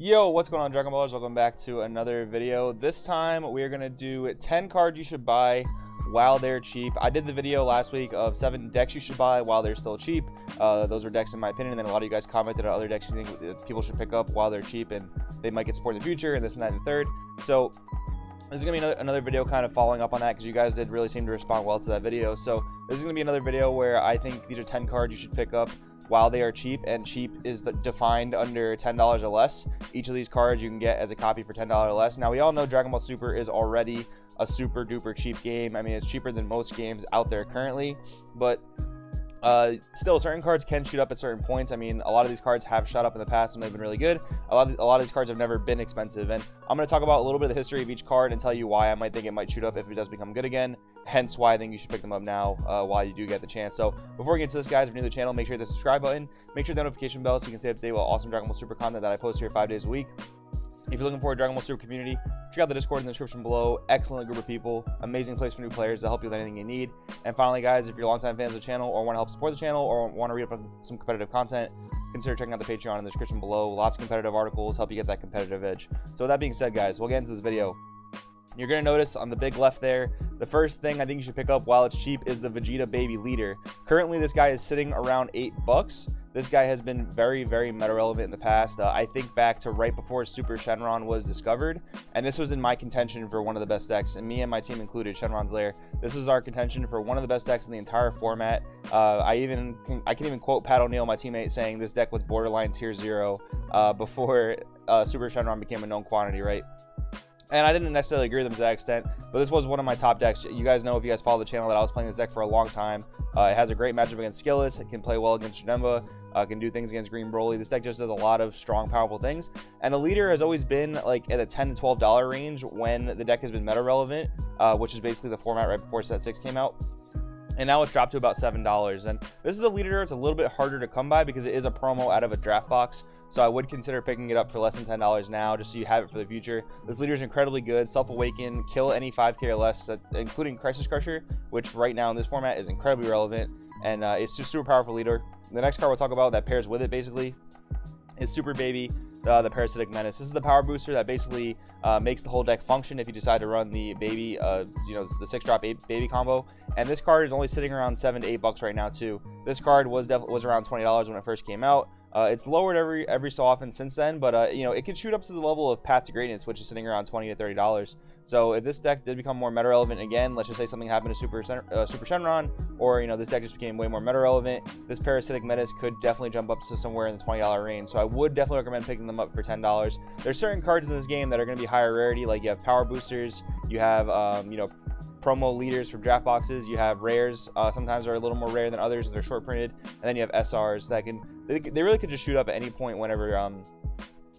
Yo, what's going on, Dragon Ballers? Welcome back to another video. This time we are going to do 10 cards you should buy while they're cheap. I did the video last week of 7 decks you should buy while they're still cheap. Those were decks in my opinion, and then a lot of you guys commented on other decks you think people should pick up while they're cheap and they might get support in the future, and this and that and the third. So this is going to be another video kind of following up on that because you guys did really seem to respond well to that video. So this is going to be another video where I think these are 10 cards you should pick up while they are cheap, and cheap is defined under $10 or less. Each of these cards you can get as a copy for $10 or less. Now we all know Dragon Ball Super is already a super duper cheap game. I mean, it's cheaper than most games out there currently, but still certain cards can shoot up at certain points. I mean, a lot of these cards have shot up in the past and they've been really good. A lot of these cards have never been expensive, and I'm going to talk about a little bit of the history of each card and tell you why I might think it might shoot up if it does become good again, hence why I think you should pick them up now while you do get the chance. So before we get into this, guys, if you're new to the channel, make sure you hit the subscribe button, make sure the notification bell so you can stay up to date with awesome Dragon Ball Super content that I post here 5 days a week. If you're looking for a Dragon Ball Super community, check out the Discord in the description below. Excellent group of people, amazing place for new players to help you with anything you need. And finally, guys, if you're longtime fans of the channel or want to help support the channel or want to read up on some competitive content, consider checking out the Patreon in the description below. Lots of competitive articles help you get that competitive edge. So with that being said, guys, we'll get into this video. You're going to notice on the big left there, the first thing I think you should pick up while it's cheap is the Vegeta Baby Leader. Currently, this guy is sitting around $8. This guy has been very, very meta relevant in the past. I think back to right before Super Shenron was discovered, and this was in my contention for one of the best decks, and me and my team included, Shenron's Lair. This was our contention for one of the best decks in the entire format. I can even quote Pat O'Neill, my teammate, saying this deck was borderline tier 0 before Super Shenron became a known quantity, right? And I didn't necessarily agree with him to that extent, but this was one of my top decks. You guys know, if you guys follow the channel, that I was playing this deck for a long time. It has a great matchup against Skillets. It can play well against Janemba. Can do things against Green Broly. This deck just does a lot of strong, powerful things. And the leader has always been like at a $10 to $12 range when the deck has been meta relevant, which is basically the format right before Set 6 came out. And now it's dropped to about $7. And this is a leader it's a little bit harder to come by because it is a promo out of a draft box. So I would consider picking it up for less than $10 now, just so you have it for the future. This leader is incredibly good. Self-Awaken, kill any 5k or less, including Crisis Crusher, which right now in this format is incredibly relevant. And it's just super powerful leader. The next card we'll talk about that pairs with it basically is Super Baby, the Parasitic Menace. This is the power booster that basically makes the whole deck function if you decide to run the baby, the 6-drop baby combo. And this card is only sitting around $7 to $8 right now too. This card was around $20 when it first came out. It's lowered every so often since then, but it could shoot up to the level of Path to Greatness, which is sitting around $20 to $30. So if this deck did become more meta relevant again, let's just say something happened to Super Shenron, or this deck just became way more meta relevant, this Parasitic Menace could definitely jump up to somewhere in the $20 range. So I would definitely recommend picking them up for $10. There's certain cards in this game that are going to be higher rarity, like you have power boosters, you have promo leaders from draft boxes, you have rares, sometimes are a little more rare than others, they're short printed, and then you have SRs that they really could just shoot up at any point whenever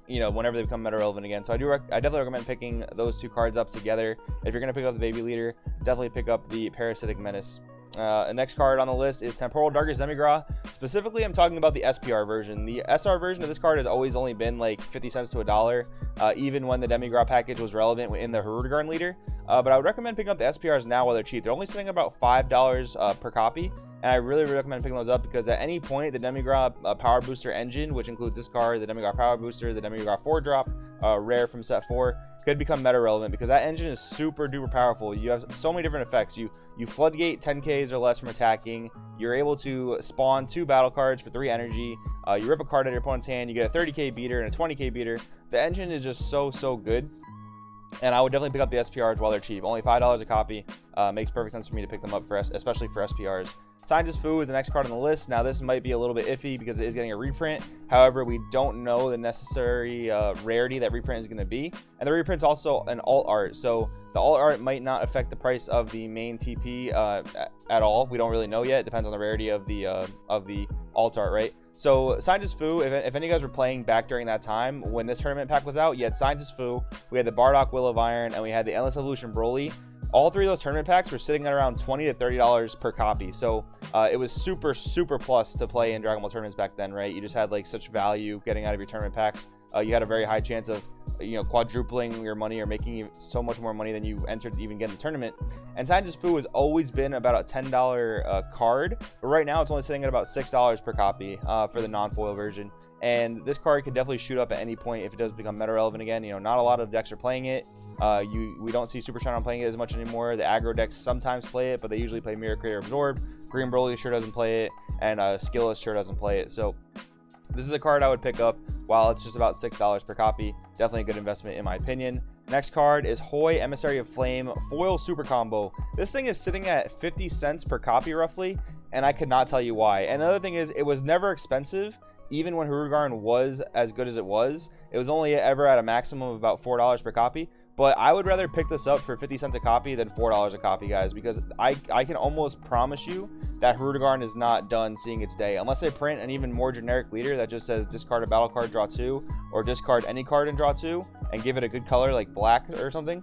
whenever they become meta relevant again. So I definitely recommend picking those two cards up together. If you're going to pick up the Baby Leader, definitely pick up the Parasitic Menace. The next card on the list is Temporal Darkest Demigra. Specifically, I'm talking about the SPR version. The SR version of this card has always only been like 50 cents to $1, even when the Demigra package was relevant in the Hirudegarn leader. But I would recommend picking up the SPRs now while they're cheap. They're only sitting at about $5 per copy, and I really recommend picking those up because at any point, the Demigra Power Booster engine, which includes this card, the Demigra Power Booster, the Demigra 4-drop, rare from set 4, could become meta relevant because that engine is super duper powerful. You have so many different effects. You floodgate 10Ks or less from attacking. You're able to spawn 2 battle cards for 3 energy. You rip a card out of your opponent's hand. You get a 30k beater and a 20k beater. The engine is just so good. And I would definitely pick up the SPRs while they're cheap. Only $5 a copy. Makes perfect sense for me to pick them up, especially for SPRs. Scientist Fu is the next card on the list. Now, this might be a little bit iffy because it is getting a reprint. However, we don't know the necessary rarity that reprint is going to be. And the reprint's also an alt art. So the alt art might not affect the price of the main TP at all. We don't really know yet. It depends on the rarity of the alt art, right? So Scientist Fu, if any of you guys were playing back during that time when this tournament pack was out, you had Scientist Fu, we had the Bardock Will of Iron, and we had the Endless Evolution Broly. All 3 of those tournament packs were sitting at around $20 to $30 per copy. So it was super plus to play in Dragon Ball tournaments back then, right? You just had like such value getting out of your tournament packs. You had a very high chance of quadrupling your money or making so much more money than you entered to even get in the tournament. And Scientist Fu has always been about a $10 card, but right now it's only sitting at about $6 per copy for the non-foil version. And this card can definitely shoot up at any point if it does become meta relevant again. Not a lot of decks are playing it. We don't see Super Shenron playing it as much anymore. The aggro decks sometimes play it, but they usually play Mirror Creator Absorb. Green Broly sure doesn't play it, and Skillless sure doesn't play it. So this is a card I would pick up while it's just about $6 per copy. Definitely a good investment in my opinion. Next card is Hoi, Emissary of Flame, Foil Super Combo. This thing is sitting at 50 cents per copy roughly, and I could not tell you why. And another thing is, it was never expensive. Even when Hurugarn was as good as it was only ever at a maximum of about $4 per copy. But I would rather pick this up for 50 cents a copy than $4 a copy, guys, because I can almost promise you that Hurugarn is not done seeing its day. Unless they print an even more generic leader that just says discard a battle card, draw 2, or discard any card and draw 2, and give it a good color like black or something.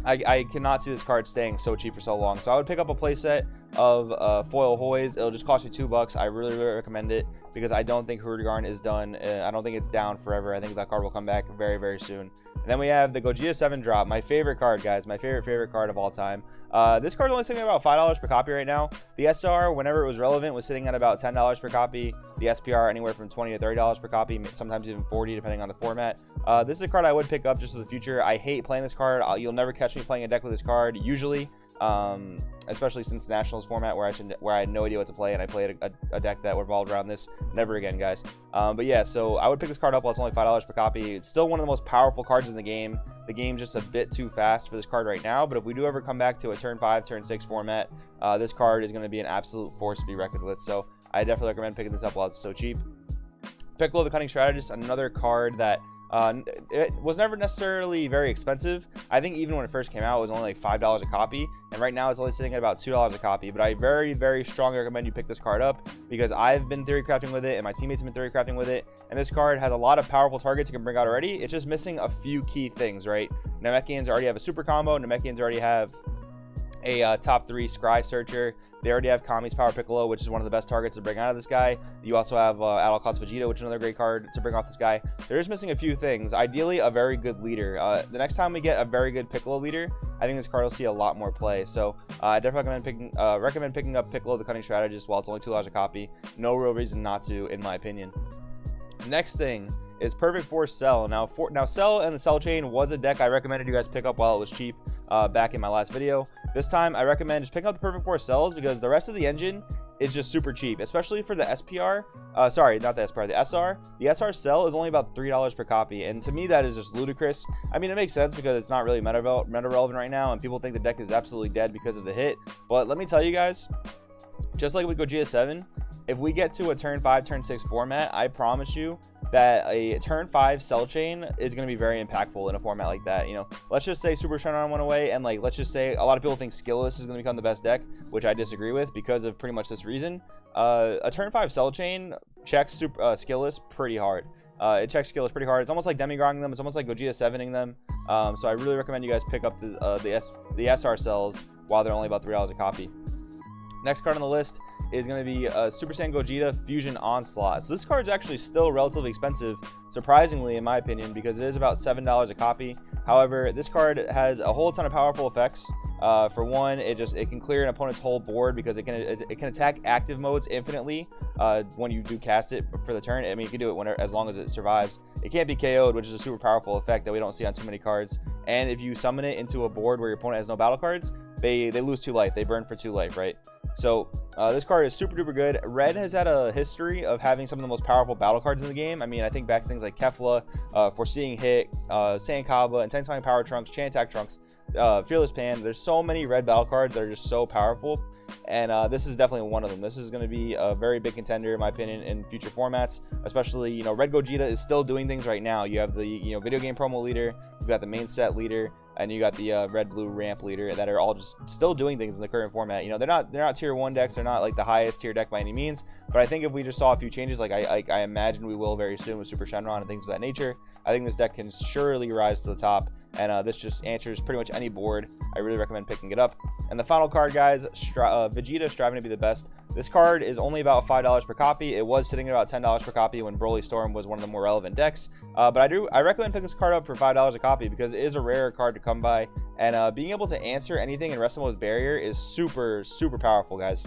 I cannot see this card staying so cheap for so long. So I would pick up a playset of foil Hois. It'll just cost you $2. I really recommend it because I don't think Hurugarn is done. I don't think it's down forever. I think that card will come back very soon. And then we have the Gogeta 7 drop, my favorite card, guys, my favorite card of all time. This card is only sitting at about $5 per copy right now. The SR, whenever it was relevant, was sitting at about $10 per copy. The SPR anywhere from $20 to $30 per copy, sometimes even $40 depending on the format. This is a card I would pick up just for the future. I hate playing this card. You'll never catch me playing a deck with this card usually. Especially since Nationals format where I had no idea what to play and I played a deck that revolved around this. Never again, guys. But yeah, so I would pick this card up while it's only $5 per copy. It's still one of the most powerful cards in the game. The game's just a bit too fast for this card right now, but if we do ever come back to a turn 5, turn 6 format, this card is going to be an absolute force to be reckoned with. So I definitely recommend picking this up while it's so cheap. Piccolo the Cunning Strategist, another card that it was never necessarily very expensive. I think even when it first came out, it was only like $5 a copy, and right now it's only sitting at about $2 a copy. But I very strongly recommend you pick this card up because I've been theory crafting with it and my teammates have been theory crafting with it, and this card has a lot of powerful targets you can bring out already. It's just missing a few key things, right? Namekians already have a super combo. Namekians already have a top 3 Scry Searcher. They already have Kami's Power Piccolo, which is one of the best targets to bring out of this guy. You also have Untitled Vegeta, which is another great card to bring off this guy. They're just missing a few things. Ideally, a very good leader. The next time we get a very good Piccolo leader, I think this card will see a lot more play. So I definitely recommend picking up Piccolo the Cunning Strategist while it's only $2 a copy. No real reason not to, in my opinion. Next thing is Perfect Force Cell. Now Cell and the Cell Chain was a deck I recommended you guys pick up while it was cheap back in my last video. This time I recommend just picking up the Perfect Force Cells because the rest of the engine is just super cheap, especially for the SPR. Sorry, not the SPR, the SR. The SR Cell is only about $3 per copy, and to me that is just ludicrous. I mean, it makes sense because it's not really meta relevant right now, and people think the deck is absolutely dead because of the hit. But let me tell you guys, just like with Gogeta 7, if we get to a turn 5, turn 6 format, I promise you that a turn 5 Cell Chain is going to be very impactful in a format like that. Let's just say Super Shenron went away, and let's just say a lot of people think Skillless is going to become the best deck, which I disagree with because of pretty much this reason. A turn 5 Cell Chain checks Skillless pretty hard. It checks Skillless pretty hard. It's almost like demigrounding them. It's almost like Gogeta 7ing them. So I really recommend you guys pick up the SR cells while they're only about $3 a copy. Next card on the list is going to be Super Saiyan Gogeta Fusion Onslaught. So this card is actually still relatively expensive, surprisingly in my opinion, because it is about $7 a copy. However, this card has a whole ton of powerful effects. For one, it can clear an opponent's whole board because it can attack active modes infinitely when you do cast it for the turn. I mean, you can do it as long as it survives. It can't be KO'd, which is a super powerful effect that we don't see on too many cards. And if you summon it into a board where your opponent has no battle cards, they lose 2 life. They burn for 2 life, right? So this card is super duper good. Red has had a history of having some of the most powerful battle cards in the game. I mean, I think back to things like Kefla, Foreseeing Hit, Saiyan Kaba, Intensifying Power Trunks, Chain Attack Trunks, Fearless Pan. There's so many red battle cards that are just so powerful, and this is definitely one of them. This is going to be a very big contender in my opinion in future formats, especially Red Gogeta is still doing things right now. You have the video game promo leader, you've got the main set leader, and you got the red blue ramp leader that are all just still doing things in the current format. They're not tier 1 decks, they're not like the highest tier deck by any means, but I think if we just saw a few changes, like I imagine we will very soon with Super Shenron and things of that nature, I think this deck can surely rise to the top and this just answers pretty much any board. I really recommend picking it up. And the final card, guys, Vegeta, striving to be the best. This card is only about $5 per copy. It was sitting at about $10 per copy when Broly Storm was one of the more relevant decks. But I recommend picking this card up for $5 a copy because it is a rare card to come by. And being able to answer anything in Wrestle with Barrier is super, super powerful, guys.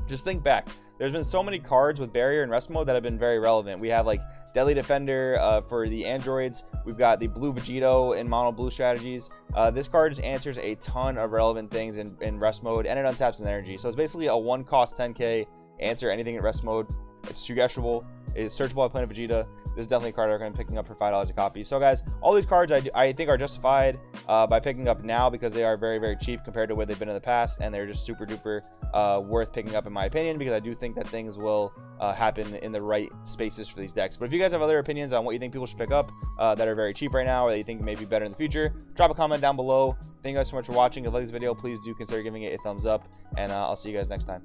Just think back. There's been so many cards with Barrier and Rest Mode that have been very relevant. We have like Deadly Defender for the androids. We've got the Blue Vegito in mono blue strategies. This card just answers a ton of relevant things in Rest Mode, and it untaps an energy. So it's basically a 1 cost 10k, answer anything in Rest Mode. It's suggestionable. It's searchable by playing Vegeta. This is definitely a card I recommend picking up for $5 a copy. So guys, all these cards I think are justified by picking up now because they are very, very cheap compared to where they've been in the past, and they're just super duper worth picking up in my opinion, because I do think that things will happen in the right spaces for these decks. But if you guys have other opinions on what you think people should pick up that are very cheap right now, or that you think may be better in the future, drop a comment down below. Thank you guys so much for watching. If you like this video, please do consider giving it a thumbs up, and I'll see you guys next time.